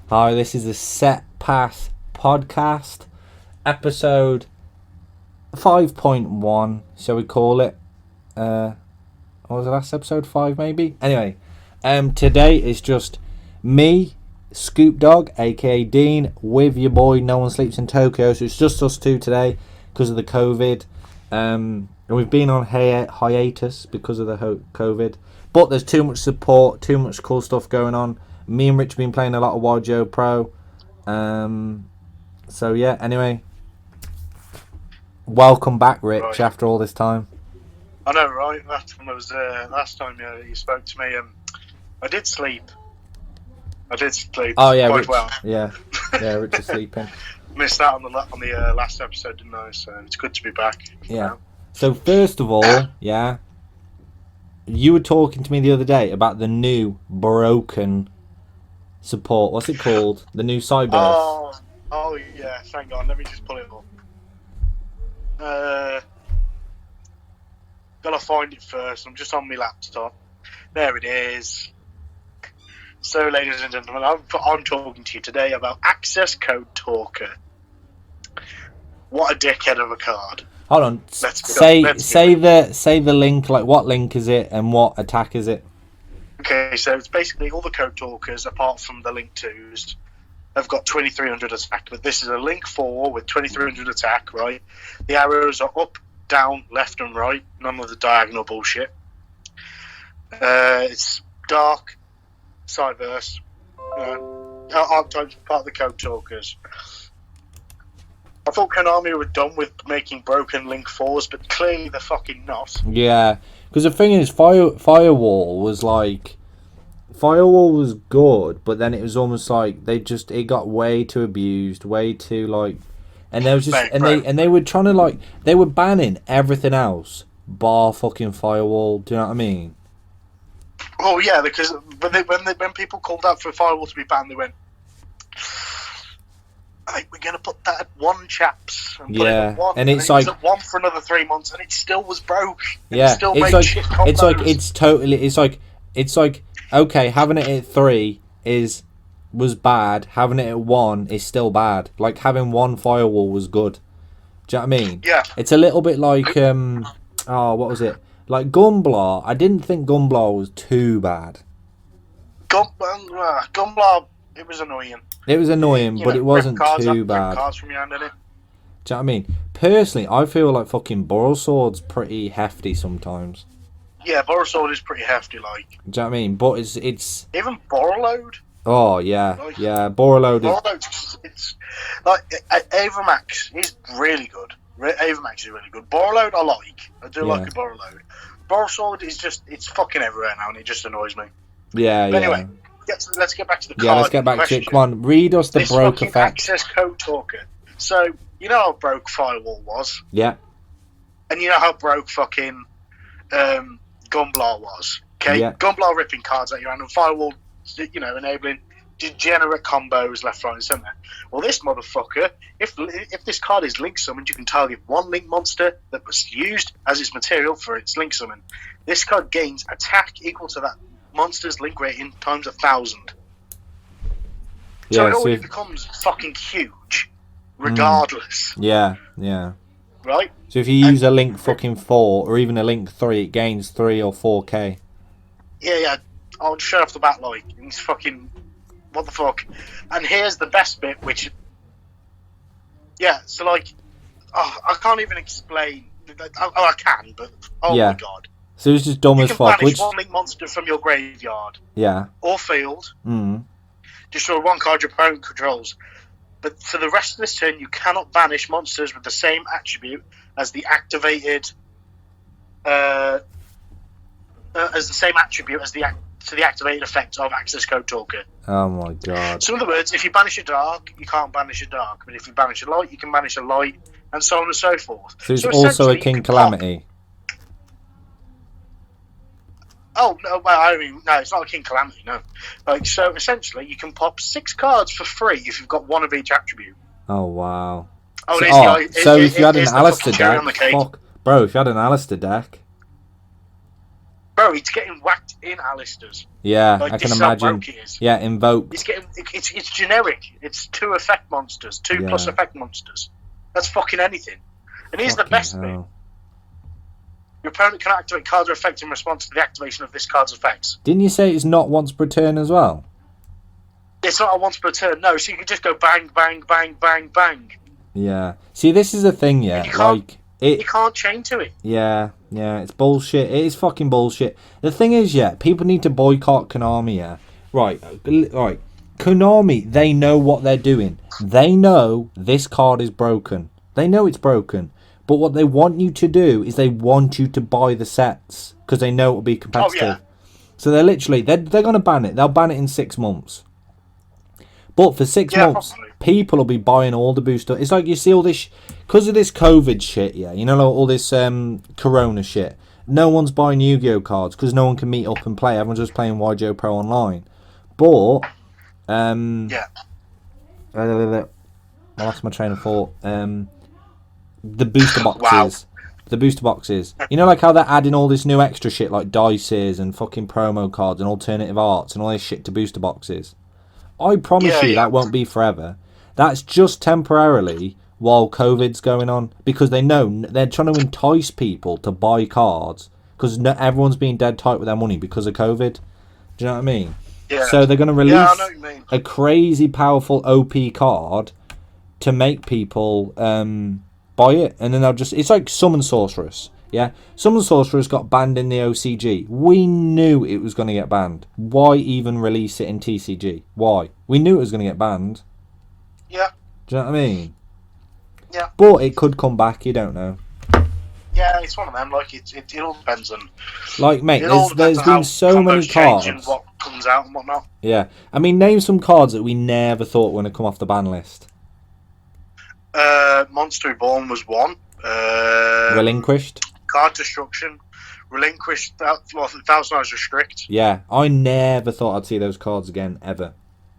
Hi, this is the Set Pass podcast, episode 5.1, shall we call it? What was the last episode? 5 maybe? Anyway, today is just me, Scoop Dog, aka Dean, with your boy No One Sleeps in Tokyo. So it's just us two today because of the COVID. And we've been on hiatus because of the COVID. But there's too much support, too much cool stuff going on. Me and Rich have been playing a lot of yugioh Pro. So yeah, anyway. Welcome back, Rich, after all this time. I know, right? Last time you spoke to me, I did sleep. Oh yeah, quite Rich. Well. Yeah, Rich is sleeping. Missed out on the last episode, didn't I? So it's good to be back. Yeah. So first of all, yeah, you were talking to me the other day about the new broken support. What's it called? The new Cyberse. Oh yeah. Hang on, let me just pull it up. Gotta find it first. I'm just on my laptop. There it is. So, ladies and gentlemen, I'm talking to you today about Access Code Talker. What a dickhead of a card. Hold on. Say the link. Like, what link is it and what attack is it? Okay, so it's basically all the Code Talkers, apart from the Link 2s, have got 2300 attack. But this is a Link 4 with 2300 attack, right? The arrows are up, down, left, and right. None of the diagonal bullshit. It's dark, Cyberse, archetypes, part of the Code Talkers. I thought Konami were done with making broken Link 4s, but clearly they're fucking not. Yeah, because the thing is, Firewall was good, but then it was almost like it got way too abused, way too like, and there was just they were trying to they were banning everything else bar fucking Firewall. Do you know what I mean? Oh yeah, because when people called out for Firewall to be banned, they went, "Hey, we're gonna put that at 1, chaps." And put it at 1, and it's it was at 1 for another 3 months, and it still was broke. Yeah, it still made shit combos. It's like okay, having it at 3 was bad. Having it at 1 is still bad. Like having 1 Firewall was good. Do you know what I mean? Yeah. It's a little bit like what was it? Like Gunblar. I didn't think Gunblar was too bad. Gunblar, it was annoying. It was annoying, but it wasn't too bad. Cards from your hand, innit? Do you know what I mean? Personally, I feel like fucking Borrelsword's pretty hefty sometimes. Yeah, Borrelsword is pretty hefty, like. Do you know what I mean? But it's even Borreload. Oh yeah, yeah. Borreload is. It's like Avamax is really good. Avamax is really good. Borreload I like. I do like a Borreload. Borrelsword is it's fucking everywhere now, and it just annoys me. Yeah, but anyway, let's get back to the card. Yeah, let's get back to it. Come on, read us the broke effect. Access Code Talker. So you know how broke Firewall was. Yeah. And you know how broke fucking Gunblar was. Okay, yeah. Gunblar ripping cards at you, and Firewall, enabling degenerate combos left, right, and centre. Well, this motherfucker, if this card is link summoned, you can target 1 link monster that was used as its material for its link summon. This card gains attack equal to that monster's link rating times 1,000. So it already becomes fucking huge, regardless. Yeah. Right? So if you use a link fucking 4 or even a link 3, it gains 3 or 4k. Yeah. I'll shut off the bat like it's fucking what the fuck. And here's the best bit, which so I can't even explain. I can, but my god. So it's just dumb as fuck. You can banish 1 link monster from your graveyard. Yeah. Or field. Destroy 1 card your opponent controls. But for the rest of this turn, you cannot banish monsters with the same attribute as the activated the activated effect of Access Code Talker. Oh my god. So in other words, if you banish a dark, you can't banish a dark. But if you banish a light, you can banish a light, and so on and so forth. So it's also a King Calamity. Oh, no, well, I mean, no, it's not a King Calamity, no. So essentially, you can pop 6 cards for free if you've got 1 of each attribute. Oh, wow. If you had an Alistair deck, if you had an Alistair deck, Bro, it's getting whacked in Alistair's. Yeah, Like, I can this imagine. Is how broke it is. Yeah, invoked. It's generic. It's 2 effect monsters, 2 plus effect monsters. That's fucking anything. And here's the best bit. Your opponent can activate cards or effects in response to the activation of this card's effects. Didn't you say it's not once per turn as well? It's not a once per turn, no. So you can just go bang, bang, bang, bang, bang. Yeah. See, this is the thing, yeah. You can't chain to it. Yeah, it's bullshit. It is fucking bullshit. The thing is, yeah, people need to boycott Konami, yeah. Right. Konami, they know what they're doing. They know this card is broken. They know it's broken. But what they want you to do is they want you to buy the sets because they know it will be competitive. Oh, yeah. So they're going to ban it. They'll ban it in 6 months. But for 6 months, probably. People will be buying all the booster. It's like you see all this, because of this COVID shit, yeah, you know, like all this Corona shit. No one's buying Yu-Gi-Oh cards because no one can meet up and play. Everyone's just playing yugioh Pro online. But, yeah. I lost my train of thought. The booster boxes. Wow. The booster boxes. You know, like how they're adding all this new extra shit like dices and fucking promo cards and alternative arts and all this shit to booster boxes. I promise you that won't be forever. That's just temporarily while COVID's going on because they know they're trying to entice people to buy cards because everyone's being dead tight with their money because of COVID. Do you know what I mean? Yeah. So they're going to release I know what you mean. a crazy powerful OP card to make people buy it, and then they'll just... It's like Summon Sorceress, yeah? Summon Sorceress got banned in the OCG. We knew it was going to get banned. Why even release it in TCG? Why? We knew it was going to get banned. Yeah. Do you know what I mean? Yeah. But it could come back, you don't know. Yeah, it's one of them. Like, it all depends on... Like, mate, there's been so many cards. And what comes out and whatnot. Yeah. I mean, name some cards that we never thought were going to come off the ban list. Monster Reborn was one. Relinquished. Card Destruction. Relinquished. Thousand Eyes Restrict. Yeah, I never thought I'd see those cards again, ever.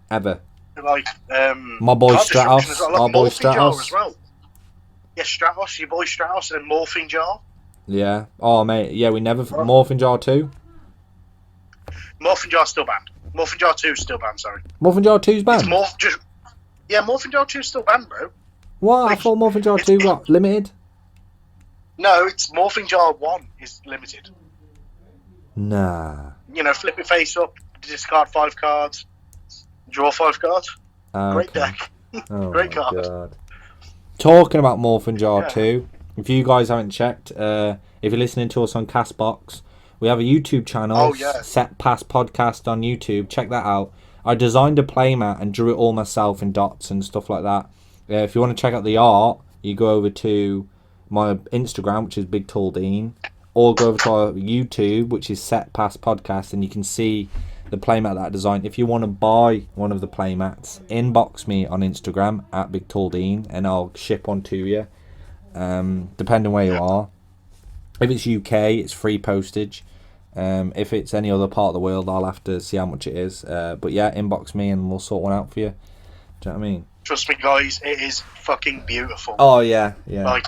Like, my boy Stratos. Our boy Stratos. As well. Yeah, Stratos, your boy Stratos, and Morphing Jar. Yeah. Oh, mate. Yeah, we never... Morphing Jar 2? Morphing Jar still banned. Morphing Jar 2 is still banned, sorry. Morphing Jar 2's banned? Morphing Jar 2 is still banned, bro. What? Like, I thought Morphing Jar 2 got limited? No, it's Morphing Jar 1 is limited. Nah. You know, flip it face up, discard 5 cards, draw 5 cards. Okay. Great deck. Great card. God. Talking about Morphing Jar 2, if you guys haven't checked, if you're listening to us on Castbox, we have a YouTube channel, Set Pass Podcast on YouTube. Check that out. I designed a playmat and drew it all myself in dots and stuff like that. If you want to check out the art, you go over to my Instagram, which is Big Tall Dean, or go over to our YouTube, which is Set Pass Podcast, and you can see the playmat that I designed. If you want to buy one of the playmats, inbox me on Instagram at Big Tall Dean, and I'll ship one to you, depending where you are. If it's UK, it's free postage. If it's any other part of the world, I'll have to see how much it is. But yeah, inbox me and we'll sort one out for you. Do you know what I mean? Trust me, guys, it is fucking beautiful. Oh, yeah. Like,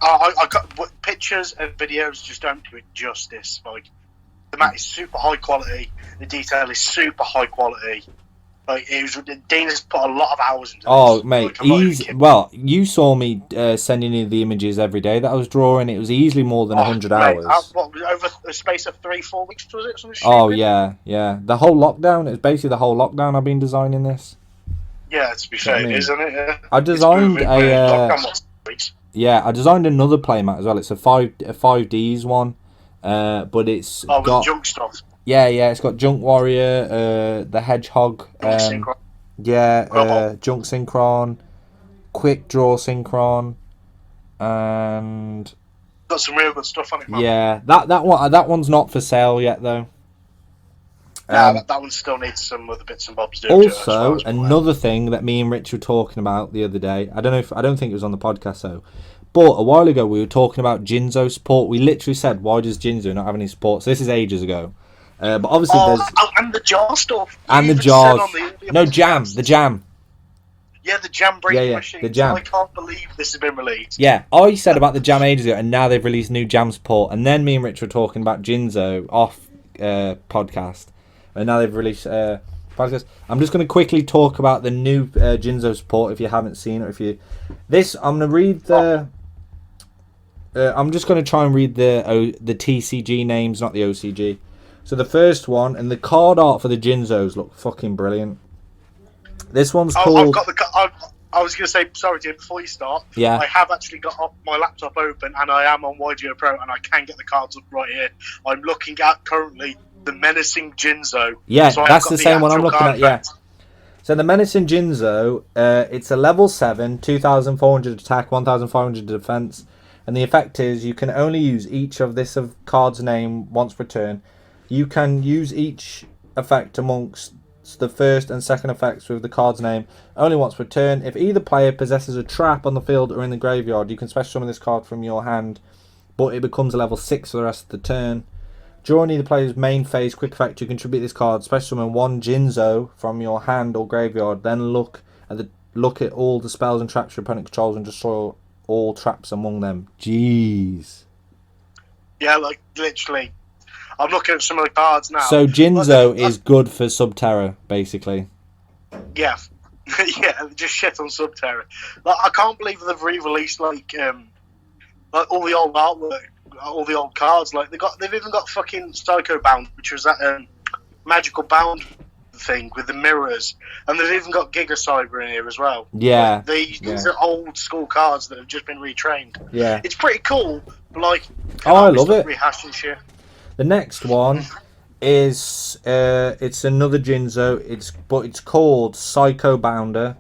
I got pictures and videos just don't do it justice. Like, the mat is super high quality. The detail is super high quality. Like, Dean has put a lot of hours into this. Oh, mate, well, you saw me sending you the images every day that I was drawing. It was easily more than 100 hours. Over a space of 3-4 weeks, was it? Oh, yeah. The whole lockdown, it's basically the whole lockdown I've been designing this. Yeah, to be fair, it is, isn't it? Yeah. I designed I designed another playmat as well. It's a 5Ds one, but it's got junk stuff. Yeah, it's got Junk Warrior, the Hedgehog, Junk Synchron, Quick Draw Synchron, and got some real good stuff on it, man. Yeah, that one's not for sale yet though. That one still needs some other bits and bobs. Also, another thing that me and Rich were talking about the other day, I don't think it was on the podcast though, but a while ago we were talking about Jinzo support. We literally said, why does Jinzo not have any support? So this is ages ago. But obviously there's... and the jar stuff. And the jars. The jam. Yeah, the jam breeding machine. The jam. I can't believe this has been released. Yeah, I said about the jam ages ago, and now they've released new jam support. And then me and Rich were talking about Jinzo off podcast, and now they've released podcast. I'm just going to quickly talk about the new Jinzo support if you haven't seen it. I'm going to read the. I'm just going to try and read the TCG names, not the OCG. So the first one, and the card art for the Jinzos look fucking brilliant. This one's called. I was going to say, sorry, Jim, before you start. Yeah. I have actually got my laptop open, and I am on yugioh Pro, and I can get the cards up right here. I'm looking at currently the Menacing Jinzo. Yeah, so that's the same one I'm looking at. Yeah. So the Menacing Jinzo, it's a level 7, 2,400 attack, 1,500 defense, and the effect is you can only use each of this card's name once per turn. You can use each effect amongst the first and second effects with the card's name only once per turn. If either player possesses a trap on the field or in the graveyard, you can special summon this card from your hand, but it becomes a level 6 for the rest of the turn. During either player's main phase quick effect, you contribute this card, special summon one Jinzo from your hand or graveyard, then look at all the spells and traps your opponent controls and destroy all traps among them. Jeez. Yeah, like literally. I'm looking at some of the cards now. So Jinzo is good for Subterra, basically. Yeah. Yeah, just shit on Subterra. Like, I can't believe they've re-released like all the old artwork, all the old cards. Like they've even got fucking Psycho Bound, which was that magical bound thing with the mirrors, and they've even got Giga Cyber in here as well. Yeah. Like, these are old school cards that have just been retrained. Yeah. It's pretty cool, but like, I love it. Rehashing shit. The next one is it's another Jinzo. It's called Psycho Bounder.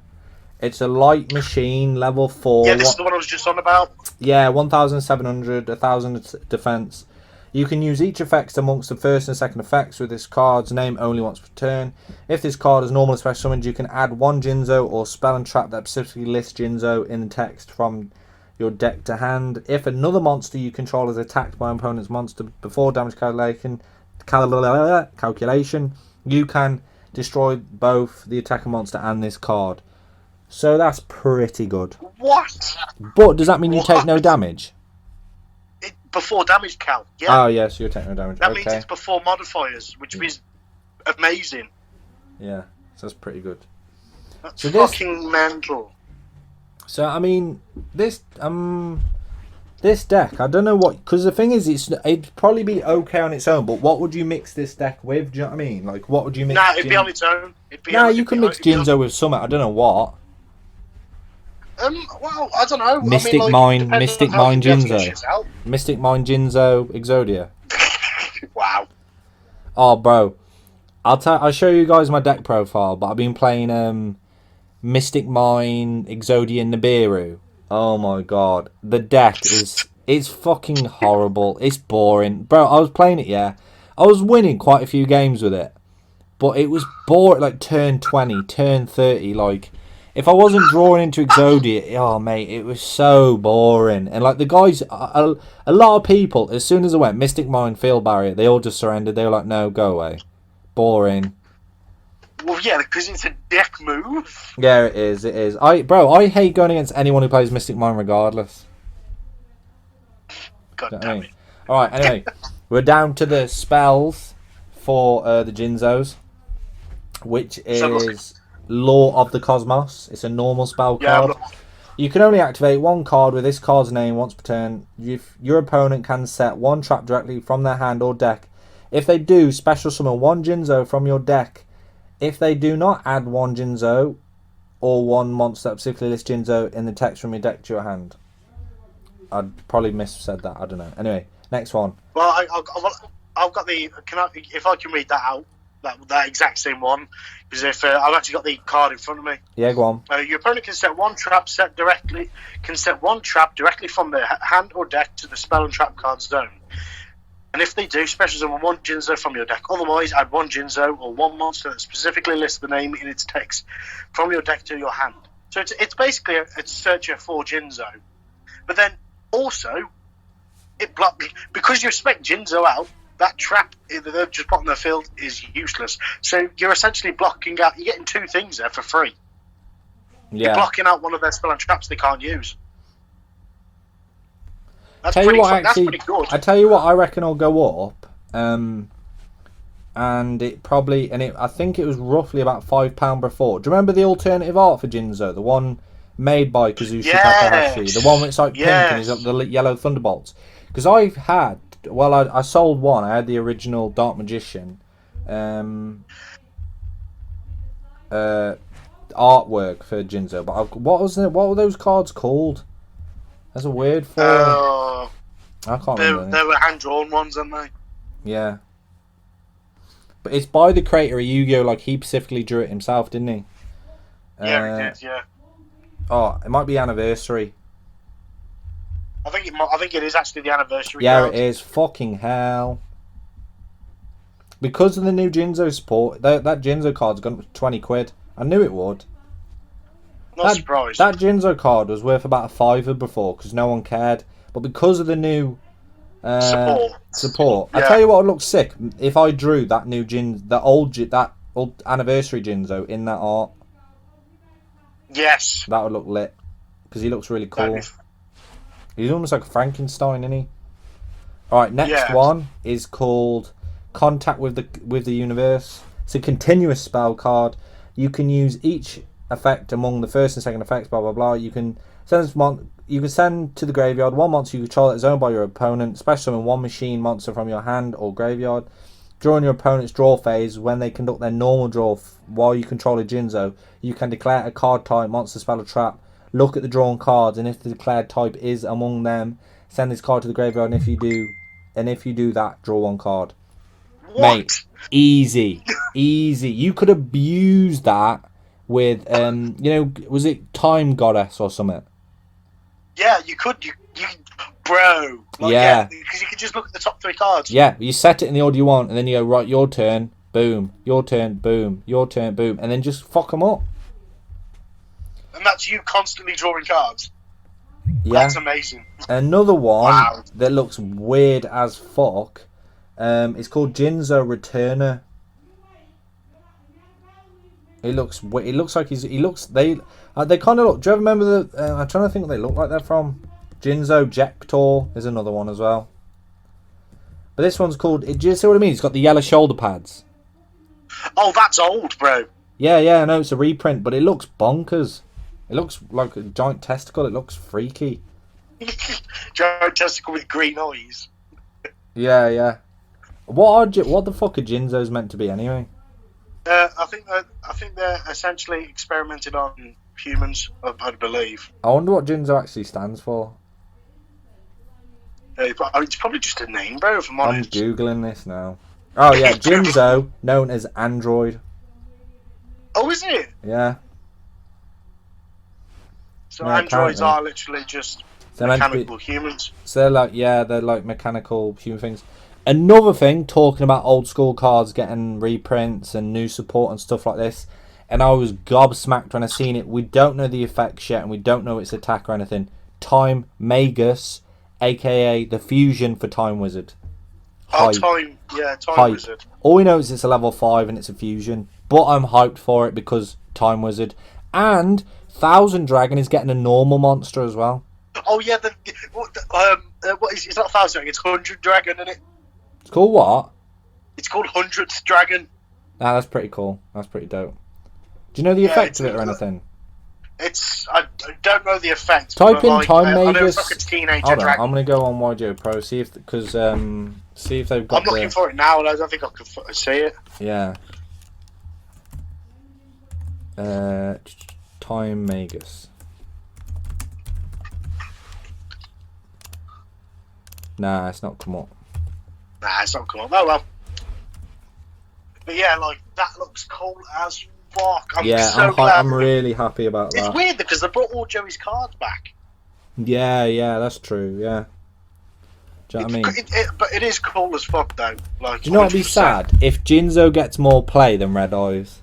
It's a light machine, level 4. Yeah, this is the one I was just on about. Yeah, 1,700, 1,000 defense. You can use each effect amongst the first and second effects with this card's name only once per turn. If this card is normally special summoned, you can add one Jinzo or spell and trap that specifically lists Jinzo in the text from your deck to hand. If another monster you control is attacked by an opponent's monster before damage calculation, you can destroy both the attacker monster and this card. So that's pretty good. What? But does that mean you take no damage? Before damage cal, yeah. Oh, yeah, so you take no damage. That means it's before modifiers, which is amazing. Yeah, so that's pretty good. That's fucking mental. So I mean, this deck, I don't know what, because the thing is, it'd probably be okay on its own. But what would you mix this deck with? Do you know what I mean? Like, what would you mix? Nah, it'd be on its own. You can mix Jinzo with something. I don't know what. Well, I don't know. Mystic Mind Jinzo. Mystic Mind Jinzo Exodia. Wow. Oh, bro, I'll show you guys my deck profile. But I've been playing Mystic Mine, Exodia, Nibiru. Oh my god. The deck it's fucking horrible. It's boring. Bro, I was playing it, yeah. I was winning quite a few games with it. But it was boring, like turn 20, turn 30. Like, if I wasn't drawing into Exodia, oh mate, it was so boring. And like the guys, a lot of people, as soon as I went Mystic Mine, Field Barrier, they all just surrendered. They were like, no, go away. Boring. Well, yeah, because it's a deck move. Yeah, it is. I hate going against anyone who plays Mystic Mine regardless. God damn it. Alright, anyway. We're down to the spells for the Jinzos, which is Law of the Cosmos. It's a normal spell card. You can only activate one card with this card's name once per turn. Your opponent can set one trap directly from their hand or deck. If they do, special summon one Jinzo from your deck. If they do not, add one Jinzo or one monster that specifically lists Jinzo in the text from your deck to your hand. I'd probably missaid that. I don't know. Anyway, next one. Well, I've got the. If I can read that out, that exact same one, because if I've actually got the card in front of me. Yeah, go on. Your opponent can set one trap directly from their hand or deck to the spell and trap card's zone. And if they do, special summon one Jinzo from your deck. Otherwise, add one Jinzo or one monster that specifically lists the name in its text from your deck to your hand. So it's basically a searcher for Jinzo. But then also, because you spec Jinzo out, that trap that they've just put on their field is useless. So you're essentially blocking out. You're getting two things there for free. You're blocking out one of their spell and traps they can't use. That's Tell pretty you what, that's pretty good. I tell you what, I reckon will go up. And it probably, I think it was roughly about £5 before. Do you remember the alternative art for Jinzo, the one made by Kazushi Takahashi, the one that's like pink and he's got the yellow thunderbolts? Because I sold one. I had the original Dark Magician artwork for Jinzo, but what were those cards called? There's a word for them. I can't remember. They were hand drawn ones, aren't they? Yeah. But it's by the creator of Yu-Gi-Oh! Like, he specifically drew it himself, didn't he? Yeah, he did, yeah. Oh, it might be Anniversary. I think it is actually the Anniversary Yeah, card. it is. Fucking hell. Because of the new Jinzo support, that Jinzo card's gone up to 20 quid. I knew it would. Not surprised. That Jinzo card was worth about a £5 before, because no one cared. But because of the new support. Yeah. I tell you what would look sick if I drew that new that old Anniversary Jinzo in that art. Yes, that would look lit because he looks really cool. He's almost like a Frankenstein, isn't he? All right, next one is called Contact with the Universe. It's a continuous spell card. You can use each effect among the first and second effects. Blah blah blah. You can send to the graveyard one monster you control that is owned by your opponent. Special summon one machine monster from your hand or graveyard. During your opponent's draw phase, when they conduct their normal draw while you control a Jinzo, you can declare a card type, monster, spell, or trap. Look at the drawn cards, and if the declared type is among them, send this card to the graveyard. And if you do that, draw one card. What? Mate, easy. You could abuse that with was it Time Goddess or something? Yeah, you could. You bro. Yeah. Because you could just look at the top 3 cards. Yeah, you set it in the order you want, and then you go, right, your turn, boom, your turn, boom, your turn, boom, and then just fuck them up. And that's you constantly drawing cards. Yeah. That's amazing. Another one that looks weird as fuck. It's called Jinzo Returner. They kind of look. Do you ever remember the? I'm trying to think what they look like. They're from Jinzo Jector. There's another one as well. But this one's called. Do you see what I mean? It's got the yellow shoulder pads. Oh, that's old, bro. Yeah, I know it's a reprint, but it looks bonkers. It looks like a giant testicle. It looks freaky. Giant testicle with green eyes. Yeah. What the fuck are Jinzos meant to be anyway? I think they're essentially experimented on humans, I believe. I wonder what Jinzo actually stands for. It's probably just a name, bro, if I'm honest. I'm Googling this now. Oh, yeah, Jinzo, known as Android. Oh, is it? Yeah. So androids are literally just mechanical humans. So they're like mechanical human things. Another thing, talking about old school cards getting reprints and new support and stuff like this, and I was gobsmacked when I seen it. We don't know the effects yet, and we don't know its attack or anything. Time Magus, aka the fusion for Time Wizard. Time Wizard. All we know is it's a level 5 and it's a fusion, but I'm hyped for it because Time Wizard and Thousand Dragon is getting a normal monster as well. Oh yeah, what is it's not Thousand Dragon, it's 100 Dragon, isn't it? It's called what? It's called 100th Dragon. Ah, that's pretty cool. That's pretty dope. Do you know the effect of it or anything? I don't know the effect. Type in Time Magus. Like a teenager Hold on, dragon. I'm gonna go on yugioh Pro see if they've got. I'm looking for it now, and I don't think I can see it. Yeah. Time Magus. Nah, it's not come up. Nah, it's not come up. Oh well. But yeah, like that looks cool as fuck. I'm really happy about that. It's weird because they brought all Joey's cards back. Yeah, that's true. Yeah. Do you know what I mean? But it is cool as fuck though. Like, do you know what'd be sad? If Jinzo gets more play than Red Eyes.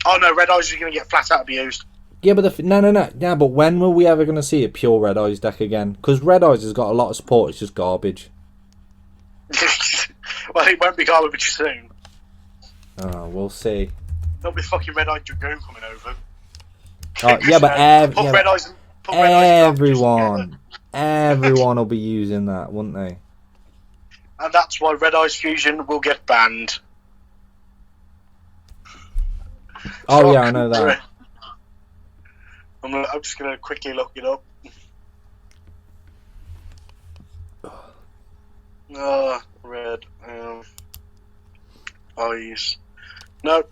Oh no, Red Eyes is going to get flat out abused. Yeah, but no. Yeah, but when were we ever going to see a pure Red Eyes deck again? Because Red Eyes has got a lot of support. It's just garbage. Well, it won't be garbage soon. Oh, we'll see. There'll be fucking Red Eyed Dragoon coming over. Oh, yeah, but put Red Eyes and Dark Vision together. everyone will be using that, wouldn't they? And that's why Red Eyes Fusion will get banned. Oh, yeah, I know that. I'm just going to quickly look it up. Red Eyes. Nope.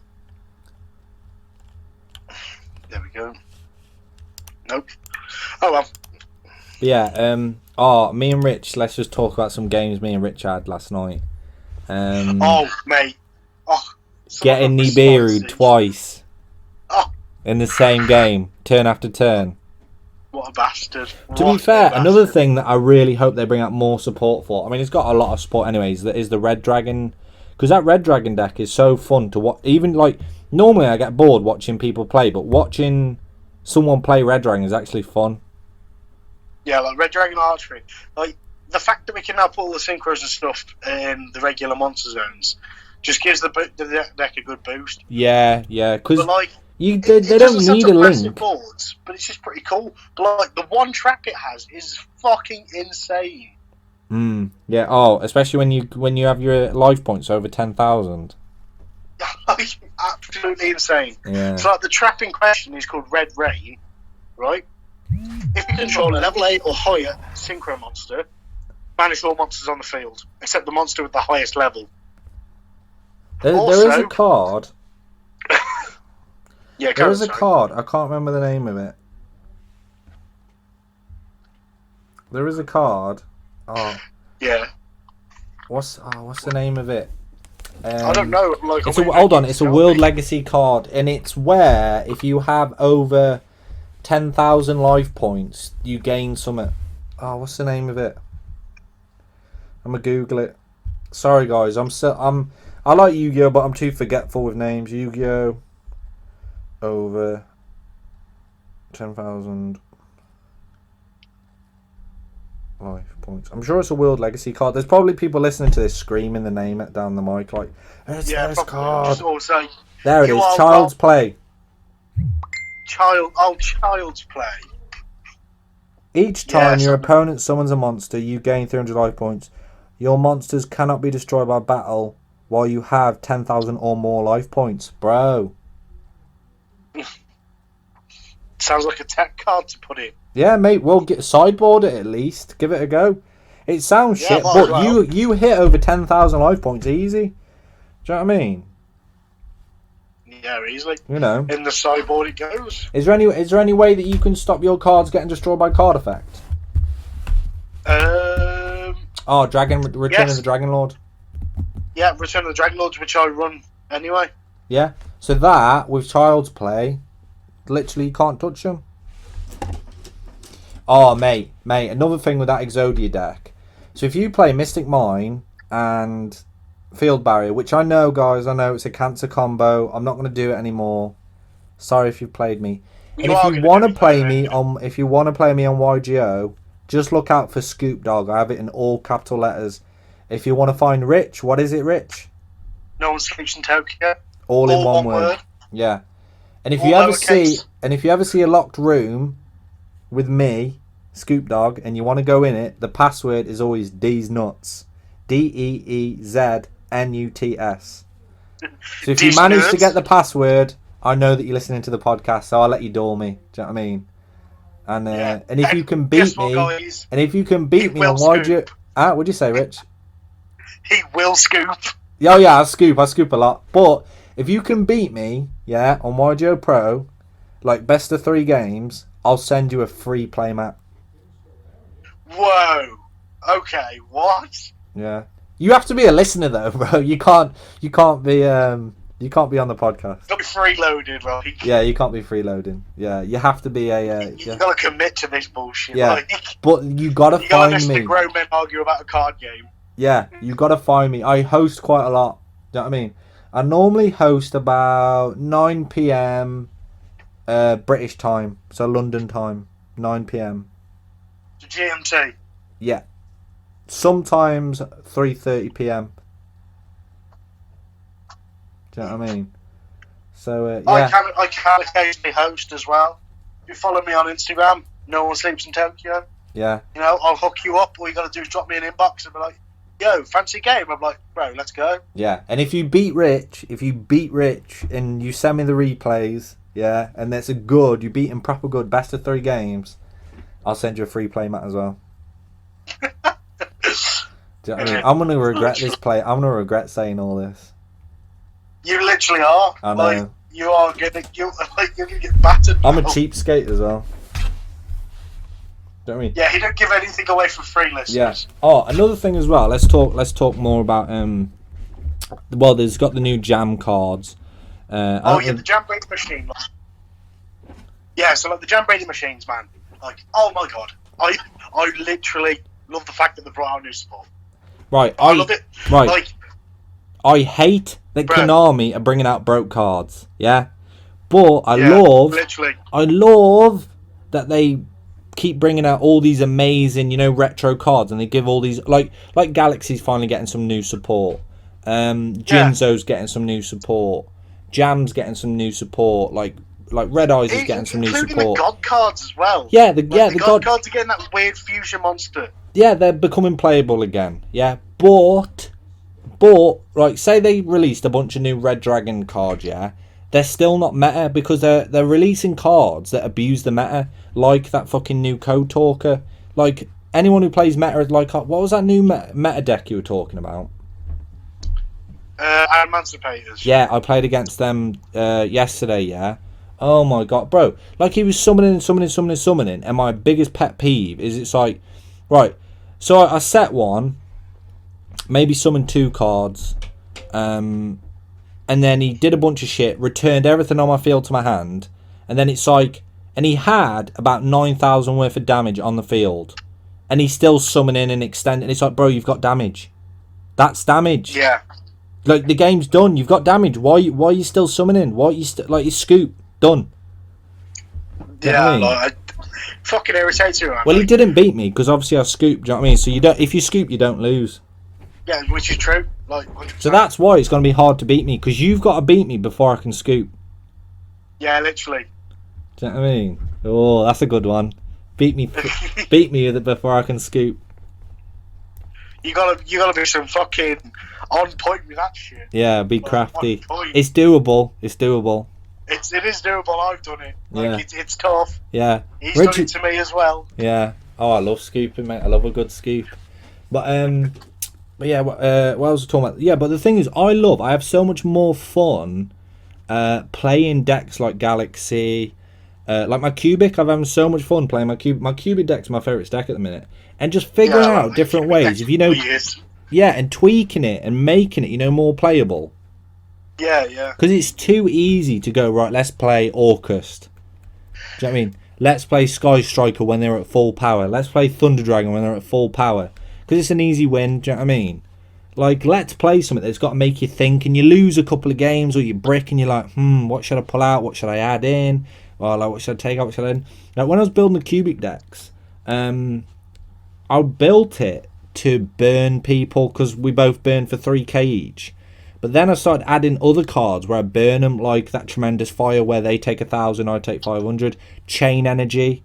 There we go. Nope. Oh well. Yeah, me and Rich, let's just talk about some games me and Rich had last night. Oh, mate. Oh, getting Nibiru twice in the same game, turn after turn. What a bastard. To be fair, another thing that I really hope they bring out more support for, I mean, it's got a lot of support anyways, that is the Red Dragon. Because that Red Dragon deck is so fun to watch. Even, like, normally I get bored watching people play, but watching someone play Red Dragon is actually fun. Yeah, like Red Dragon Archery. Like, the fact that we can now put all the synchros and stuff in the regular monster zones just gives the deck a good boost. Yeah, because like, they don't need a link. Boards, but it's just pretty cool. But like, the one trap it has is fucking insane. Yeah. Oh, especially when you have your life points over 10,000. Absolutely insane. Yeah. So like, the trap in question is called Red Rain, right? If you control a level 8 or higher synchro monster, banish all monsters on the field, except the monster with the highest level. There is a card. Yeah, there is a card. I can't remember the name of it. There is a card. Oh. Yeah. What's the name of it? I don't know. Like, hold on. It's a World Legacy card, and it's where if you have over 10,000 life points, you gain something. Oh, what's the name of it? I'm gonna Google it. Sorry, guys. I like Yu-Gi-Oh, but I'm too forgetful with names. Yu-Gi-Oh over 10,000 life points. I'm sure it's a World Legacy card. There's probably people listening to this screaming the name down the mic like, "It's this card." There it is. Child's Play. Child's Play. Each time your opponent summons a monster, you gain 300 life points. Your monsters cannot be destroyed by battle while you have 10,000 or more life points. Bro. Sounds like a tech card to put in. Yeah, mate. Well, sideboard it at least. Give it a go. It sounds shit, but you hit over 10,000 life points easy. Do you know what I mean? Yeah, easily. You know. In the sideboard it goes. Is there any way that you can stop your cards getting destroyed by card effect? Return of the Dragon Lord. Yeah, Return of the Dragon Lords, which I run anyway. Yeah. So that with Child's Play, literally you can't touch them. Oh, mate. Another thing with that Exodia deck. So if you play Mystic Mine and Field Barrier, which I know, guys, it's a cancer combo. I'm not going to do it anymore. Sorry if you've played me. And if you want to play me on YGO, just look out for Scoop Dog. I have it in all capital letters. If you want to find Rich, what is it, Rich? No One Sleeps in Tokyo. All in one word. Yeah. And if you ever see a locked room with me, Scoop Dog, and you want to go in it, the password is always D's Nuts. DEEZNUTS. So if you manage to get the password, I know that you're listening to the podcast, so I'll let you door me. Do you know what I mean? And and if you can beat me, on YGO, what'd you say, Rich? He will scoop. Oh yeah, I scoop a lot. But if you can beat me, on YGO Pro, like best of 3 games, I'll send you a free playmat. Whoa. Okay, what? Yeah. You have to be a listener though, bro. You can't be on the podcast. You can't be freeloading, right? Yeah, you can't be freeloading. Yeah, you have to be you gotta commit to this bullshit. Yeah, but you gotta find me. You gotta listen to grown men argue about a card game. Yeah, you gotta find me. I host quite a lot. Do you know what I mean? I normally host about 9 p.m. British time, so London time, 9 p.m. GMT. Yeah. Sometimes 3:30 p.m. Do you know what I mean? So yeah. I can occasionally host as well. you follow me on Instagram, No One Sleeps in Tokyo. Yeah. You know, I'll hook you up. All you got to do is drop me an inbox and be like, yo, fancy a game? I'm like, bro, let's go. Yeah, and if you beat Rich and you send me the replays, yeah, and that's a good, you beat him proper good, best of 3 games, I'll send you a free play mat as well. Do you know what I mean? I'm going to regret this play. I'm going to regret saying all this. You literally are. I know. Like, you're gonna get battered. I'm a cheapskate as well. Do you know what I mean? Yeah, he don't give anything away for free, listeners. Yeah. Oh, another thing as well. Let's talk more about well, there's got the new jam cards. The jam braiding machine. Yeah, so like the jam braiding machines, man. Like, oh my god, I literally love the fact that they brought out new support. Right, I love it. Right, like, I hate that Konami are bringing out broke cards. Yeah, but I love that they keep bringing out all these amazing, retro cards, and they give all these like Galaxy's finally getting some new support. Jinzo's getting some new support. Jam's getting some new support. Like Red Eyes is getting some new support. Including the God cards as well. Yeah, the God cards are getting that weird fusion monster. Yeah, they're becoming playable again. Yeah, but like, say they released a bunch of new Red Dragon cards. Yeah, they're still not meta because they're releasing cards that abuse the meta, like that fucking new Code Talker. Like, anyone who plays meta is like, what was that new meta deck you were talking about? Emancipators. Yeah, I played against them yesterday, yeah. Oh my god, bro. Like, he was summoning, and my biggest pet peeve is it's like, right, so I set one, maybe summoned 2 cards, and then he did a bunch of shit, returned everything on my field to my hand, and then it's like, and he had about 9,000 worth of damage on the field, and he's still summoning and extending. It's like, bro, you've got damage. That's damage. Yeah. Like, the game's done. You've got damage. Why are you still summoning? Why are you like, you scoop done? Yeah, like, fucking irritates you. Well, he didn't beat me because obviously I scooped. Do you know what I mean? So if you scoop, you don't lose. Yeah, which is true. Like, 100%. So that's why it's going to be hard to beat me, because you've got to beat me before I can scoop. Yeah, literally. Do you know what I mean? Oh, that's a good one. Beat me before I can scoop. You gotta be some fucking on point with that shit. Yeah, be crafty. It's doable. It is doable. I've done it. Like, yeah. It's tough. Yeah. He's done it to me as well. Yeah. Oh, I love scooping, mate. I love a good scoop. But yeah. What else was I talking about? Yeah, but the thing is, I have so much more fun playing decks like Galaxy. Like my Cubic, I'm having so much fun playing my Cubic. My Cubic deck's my favourite deck at the minute. And just figuring out different ways, if and tweaking it and making it, more playable. Yeah. Because it's too easy to go, right, let's play Orcust. Do you know what I mean? Let's play Sky Striker when they're at full power. Let's play Thunder Dragon when they're at full power. Because it's an easy win, do you know what I mean? Like, let's play something that's got to make you think, and you lose a couple of games, or you brick, and you're like, what should I pull out? What should I add in? Or like, what should I take out? What should I add in? Like, when I was building the Cubic decks, I built it to burn people, because we both burn for 3k each. But then I started adding other cards where I burn them, like that Tremendous Fire where they take 1,000, I take 500. Chain Energy.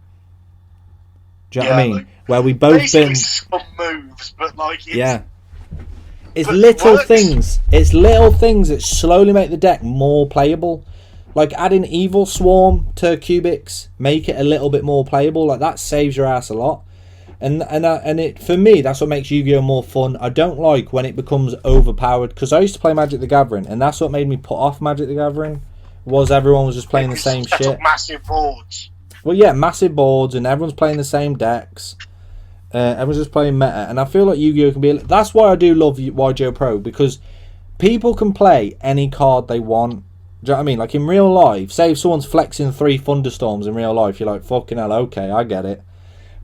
Do you know what I mean? Like, where we both burn some moves, but like it's little things. It's little things that slowly make the deck more playable. Like adding Evil Swarm to Cubics, make it a little bit more playable. Like, that saves your ass a lot. And it, for me, that's what makes Yu-Gi-Oh more fun. I don't like when it becomes overpowered, because I used to play Magic the Gathering, and that's what made me put off Magic the Gathering, was everyone was just playing the same shit. Massive boards. Well, yeah, massive boards, and everyone's playing the same decks. Everyone's just playing meta, and I feel like Yu-Gi-Oh can be. That's why I do love YGO Pro, because people can play any card they want. Do you know what I mean? Like, in real life, say if someone's flexing 3 Thunderstorms in real life, you're like, fucking hell, okay, I get it.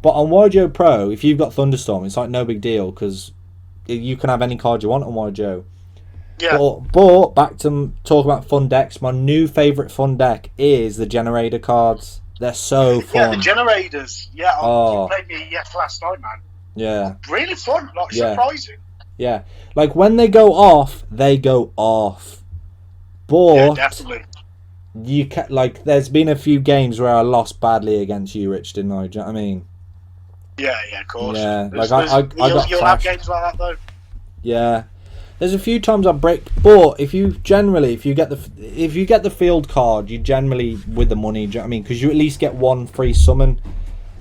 But on YGO Pro, if you've got Thunderstorm, it's like no big deal, because you can have any card you want on YGO. Yeah. But back to talk about fun decks. My new favourite fun deck is the Generator cards. They're so fun. Yeah, the Generators. Yeah, you played me last night, man. Yeah. Really fun. Like, surprising. Yeah. Like, when they go off, they go off. But yeah, definitely. like, there's been a few games where I lost badly against you, Rich, didn't I? Do you know what I mean? Yeah, of course. Yeah, There's, like I got you'll have flashed. games like that though. Yeah, there's a few times I break, but if you get the field card, you generally with the money. Do you know what I mean? Because you at least get one free summon.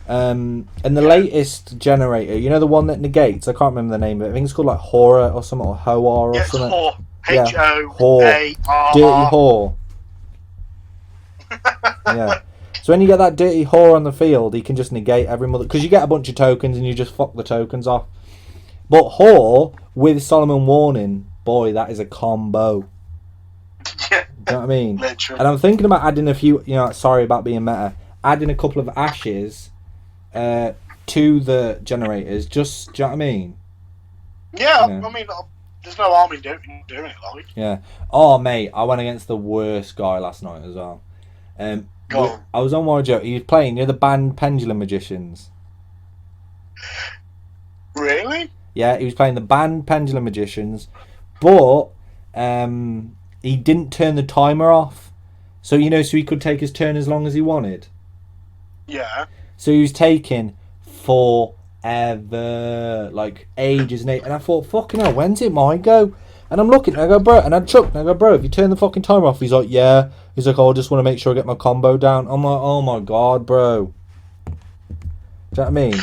And the latest generator, you know, the one that negates. I can't remember the name of it. I think it's called like Horror or something, or Hoar or Yeah, it's something. Hor. Yeah, H-O-A-R-R. Dirty Whore. Yeah. So when you get that dirty whore on the field, he can just negate every mother, because you get a bunch of tokens and you just fuck the tokens off. But whore with Solomon Warning, boy, that is a combo. Yeah. Do you know what I mean? Literally. And I'm thinking about adding a few. You know, sorry about being meta. Adding a couple of ashes to the generators. Just, do you know what I mean? Yeah, I mean, there's no harm in doing it, like. Yeah. Oh, mate, I went against the worst guy last night as well. I was on Yugioh. He was playing, the band Pendulum Magicians. Really? Yeah, he was playing the band Pendulum Magicians, but he didn't turn the timer off. So, so he could take his turn as long as he wanted. Yeah. So he was taking forever, like ages, and I thought, fucking hell, when's it my go? And I'm looking, and I go, bro, and I chuck, and I go, bro, if you turn the fucking timer off, he's like, yeah. He's like, oh, I just want to make sure I get my combo down. I'm like, oh my god, bro. Do you know what I mean?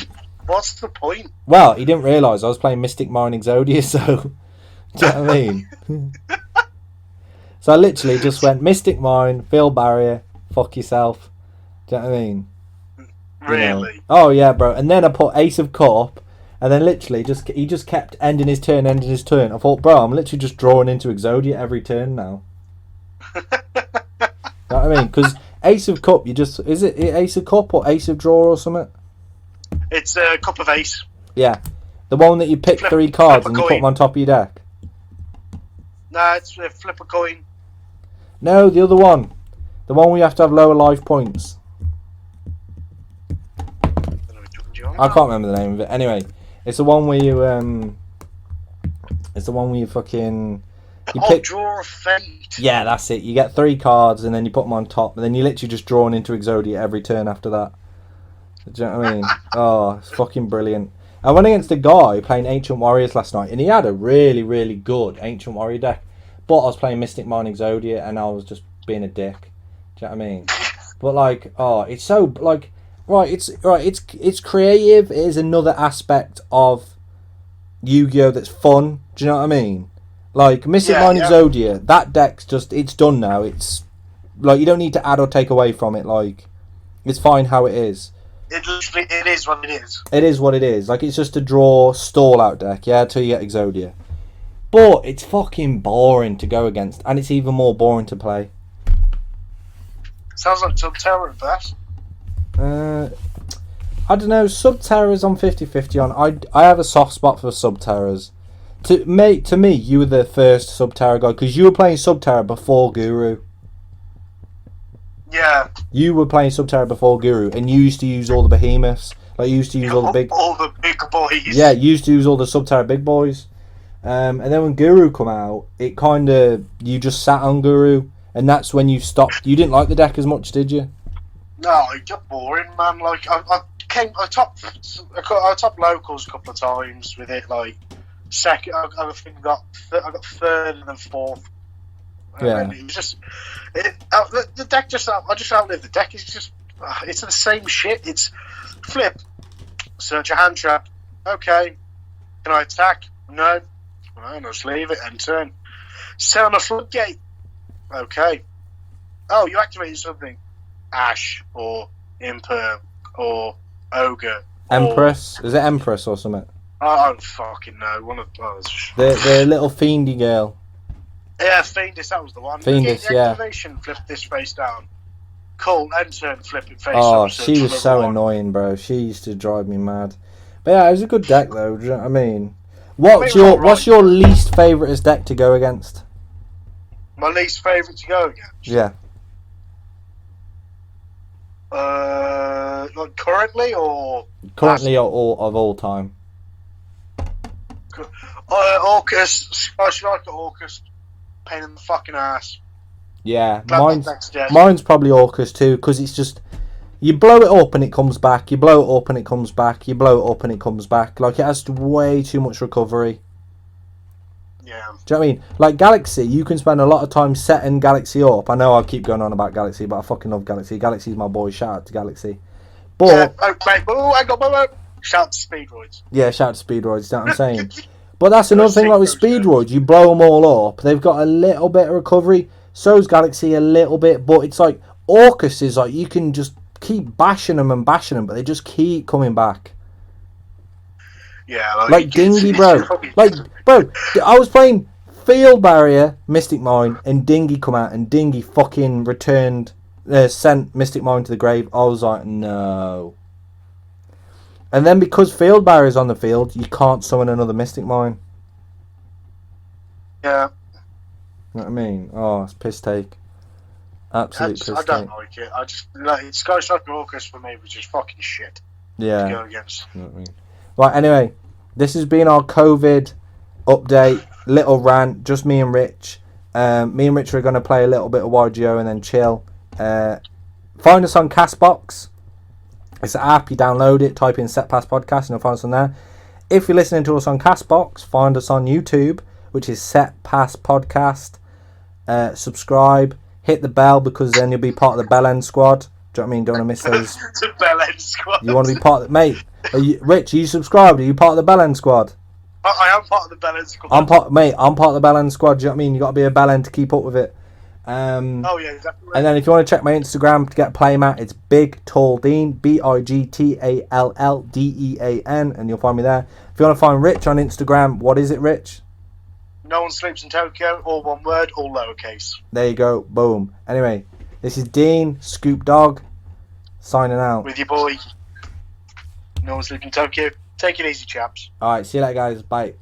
What's the point? Well, he didn't realise I was playing Mystic Mine Exodia, so... Do you know what I mean? So I literally just went, Mystic Mine, Field Barrier, fuck yourself. Do you know what I mean? Really? Oh, yeah, bro. And then I put Ace of Cup, and then literally he just kept ending his turn. I thought, bro, I'm literally just drawing into Exodia every turn now. You know what I mean? Because Ace of Cup, is it Ace of Cup or Ace of Draw or something? It's a Cup of Ace. Yeah. The one that you pick three cards and you put them on top of your deck. No, it's flip a coin. No, the other one. The one where you have to have lower life points. I can't remember the name of it. Anyway, it's the one where you fucking... Draw of Fate. Yeah, that's it. You get three cards and then you put them on top, and then you literally just draw into Exodia every turn after that. Do you know what I mean? Oh, it's fucking brilliant. I went against a guy playing Ancient Warriors last night, and he had a really, really good Ancient Warrior deck. But I was playing Mystic Mine Exodia, and I was just being a dick. Do you know what I mean? But like, oh, it's so like, it's creative. It is another aspect of Yu-Gi-Oh that's fun. Do you know what I mean? Like Mystic Mine Exodia, that deck's it's done now. It's like you don't need to add or take away from it. Like it's fine how it is. It is what it is. It is what it is. Like, it's just a draw stall out deck, yeah, till you get Exodia. But it's fucking boring to go against, and it's even more boring to play. Sounds like Subterra at best. I don't know, Subterra's on 50-50 on. I have a soft spot for Subterras. To me, you were the first Subterra guy, because you were playing Subterra before Guru. Yeah. You were playing Subterra before Guru, and you used to use all the behemoths. Like, you used to use all the big boys. Yeah, you used to use all the Subterra big boys. And then when Guru come out, it kind of... You just sat on Guru, and that's when you stopped. You didn't like the deck as much, did you? No, it got boring, man. Like, I topped locals a couple of times with it, like... Second, I think I got third and then fourth. Yeah. It was just the deck. I just outlived the deck. It's the same shit. It's flip, search a hand trap. Okay, can I attack? No. Well, just leave it and turn. Set on a floodgate. Okay. Oh, you activated something. Ash or Imperm or Ogre. Empress? Is it Empress or something? I don't fucking know. One of those. The little fiendy girl. Yeah, Fiendus, that was the one. Fiendus, the activation, flip this face down. Cool, end turn, flip it face up. Oh, she was so annoying, bro. She used to drive me mad. But yeah, it was a good deck, though. Do you know what I mean? What's your least favourite deck to go against? My least favourite to go against? Yeah. Like currently or... Currently or of all time? Orcus. I should like the Orcus. Pain in the fucking ass. Yeah, Glad that's dead. mine's probably AUKUS too, because it's just you blow it up and it comes back. You blow it up and it comes back. You blow it up and it comes back. Like it has way too much recovery. Yeah. Do you know what I mean? Like Galaxy, you can spend a lot of time setting Galaxy up. I know I keep going on about Galaxy, but I fucking love Galaxy. Galaxy's my boy. Shout out to Galaxy. But yeah, mate, I got shout out to Speedroids. Yeah, shout out to Speedroids. You know what I'm saying? But that's another thing. Like with Speedroids, you blow them all up. They've got a little bit of recovery. So's Galaxy a little bit, but it's like AUKUS is like you can just keep bashing them, but they just keep coming back. Yeah, like Dingy, bro. Like, bro, I was playing Field Barrier, Mystic Mine, and Dingy come out, and Dingy fucking sent Mystic Mine to the grave. I was like, no. And then because Field Barrier is on the field, you can't summon another Mystic Mine. Yeah. You know what I mean? Oh, it's piss take. Absolute piss take. I don't like it. I just like Sky Striker AUKUS for me was just fucking shit. Yeah. To go against. You know what I mean? Right, anyway, this has been our COVID update, little rant, just me and Rich. Me and Rich are going to play a little bit of yugioh and then chill. Find us on Castbox. It's an app, you download it, type in Set Pass Podcast and you'll find us on there. If you're listening to us on Castbox, find us on YouTube, which is Set Pass Podcast. Subscribe, hit the bell because then you'll be part of the Bell End Squad. Do you know what I mean? Don't want to miss those. The Bell End Squad. You want to be part of the... Mate, Rich, are you subscribed? Are you part of the Bell End Squad? I am part of the Bell End Squad. I'm part of the Bell End Squad. Do you know what I mean? You got to be a Bell End to keep up with it. Oh yeah, exactly. And then if you want to check my Instagram to get playmat, it's Big Tall Dean, BigTallDean, and you'll find me there. If you want to find Rich on Instagram, what is it, Rich? No One Sleeps in Tokyo, all one word, all lowercase. There you go, boom. Anyway, this is Dean, Scoop Dog, signing out. With your boy, No One Sleeps in Tokyo. Take it easy, chaps. Alright, see you later, guys. Bye.